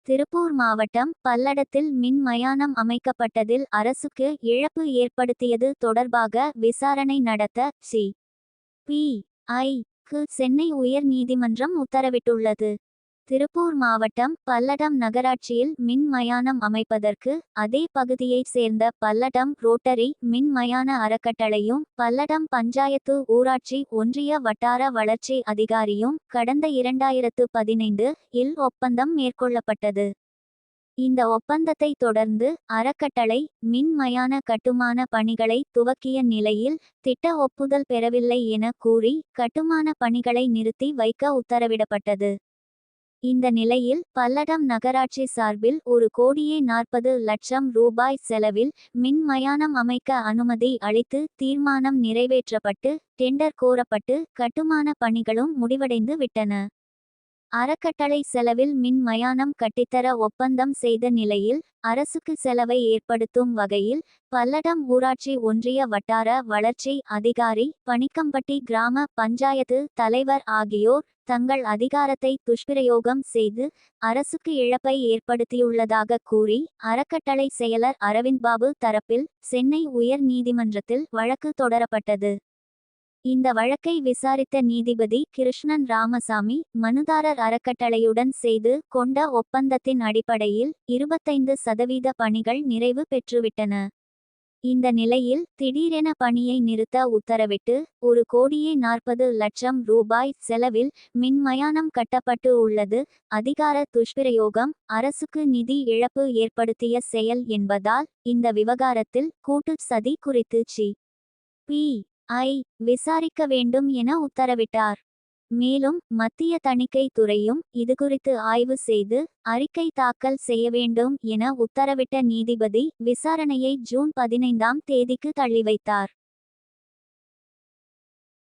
திருப்பூர் மாவட்டம் பல்லடத்தில் மின் மயானம் அமைக்கப்பட்டதில் அரசுக்கு இழப்பு ஏற்படுத்தியது தொடர்பாக விசாரணை நடத்த சி.பி.ஐ.க்கு சென்னை உயர் நீதிமன்றம் உத்தரவிட்டுள்ளது. திருப்பூர் மாவட்டம் பல்லடம் நகராட்சியில் மின் மயானம் அமைப்பதற்கு அதே பகுதியைச் சேர்ந்த பல்லடம் ரோட்டரி மின் மயான அறக்கட்டளையும் பல்லடம் பஞ்சாயத்து ஊராட்சி ஒன்றிய வட்டார வளர்ச்சி அதிகாரியும் கடந்த 2015 இல் ஒப்பந்தம் மேற்கொள்ளப்பட்டது. இந்த ஒப்பந்தத்தை தொடர்ந்து அறக்கட்டளை மின் மயான கட்டுமான பணிகளை துவக்கிய நிலையில் திட்ட ஒப்புதல் பெறவில்லை என கூறி கட்டுமான பணிகளை நிறுத்தி வைக்க உத்தரவிடப்பட்டது. இந்த நிலையில் பல்லடம் நகராட்சி சார்பில் 1,40,00,000 ரூபாய் செலவில் மின் மயானம் அமைக்க அனுமதி அளித்து தீர்மானம் நிறைவேற்றப்பட்டு டெண்டர் கோரப்பட்டு கட்டுமான பணிகளும் முடிவடைந்து விட்டன. அறக்கட்டளை செலவில் மின் மயானம் கட்டித்தர ஒப்பந்தம் செய்த நிலையில் அரசுக்கு செலவை ஏற்படுத்தும் வகையில் பல்லடம் ஊராட்சி ஒன்றிய வட்டார வளர்ச்சி அதிகாரி பணிக்கம்பட்டி கிராம பஞ்சாயத்து தலைவர் ஆகியோர் தங்கள் அதிகாரத்தை துஷ்பிரயோகம் செய்து அரசுக்கு இழப்பை ஏற்படுத்தியுள்ளதாக கூறி அறக்கட்டளை செயலர் அரவிந்த்பாபு தரப்பில் சென்னை உயர் நீதிமன்றத்தில் வழக்கு தொடரப்பட்டது. இந்த வழக்கை விசாரித்த நீதிபதி கிருஷ்ணன் ராமசாமி மனுதாரர் அறக்கட்டளையுடன் செய்து கொண்ட ஒப்பந்தத்தின் அடிப்படையில் 25% பணிகள் நிறைவு பெற்றுவிட்டன. இந்த நிலையில் திடீரென பணியை நிறுத்த உத்தரவிட்டு 1,40,00,000 ரூபாய் செலவில் மின் மயானம் கட்டப்பட்டு உள்ளது அதிகார துஷ்பிரயோகம், அரசுக்கு நிதி இழப்பு ஏற்படுத்திய செயல் என்பதால் இந்த விவகாரத்தில் கூட்டு சதி குறித்து சி.பி.ஐ. விசாரிக்க வேண்டும் என உத்தரவிட்டார். மேலும் மத்திய தணிக்கை துறையும் இதுகுறித்து ஆய்வு செய்து அறிக்கை தாக்கல் செய்ய வேண்டும் என உத்தரவிட்ட நீதிபதி விசாரணையை ஜூன் 15ஆம் தேதிக்கு தள்ளிவைத்தார்.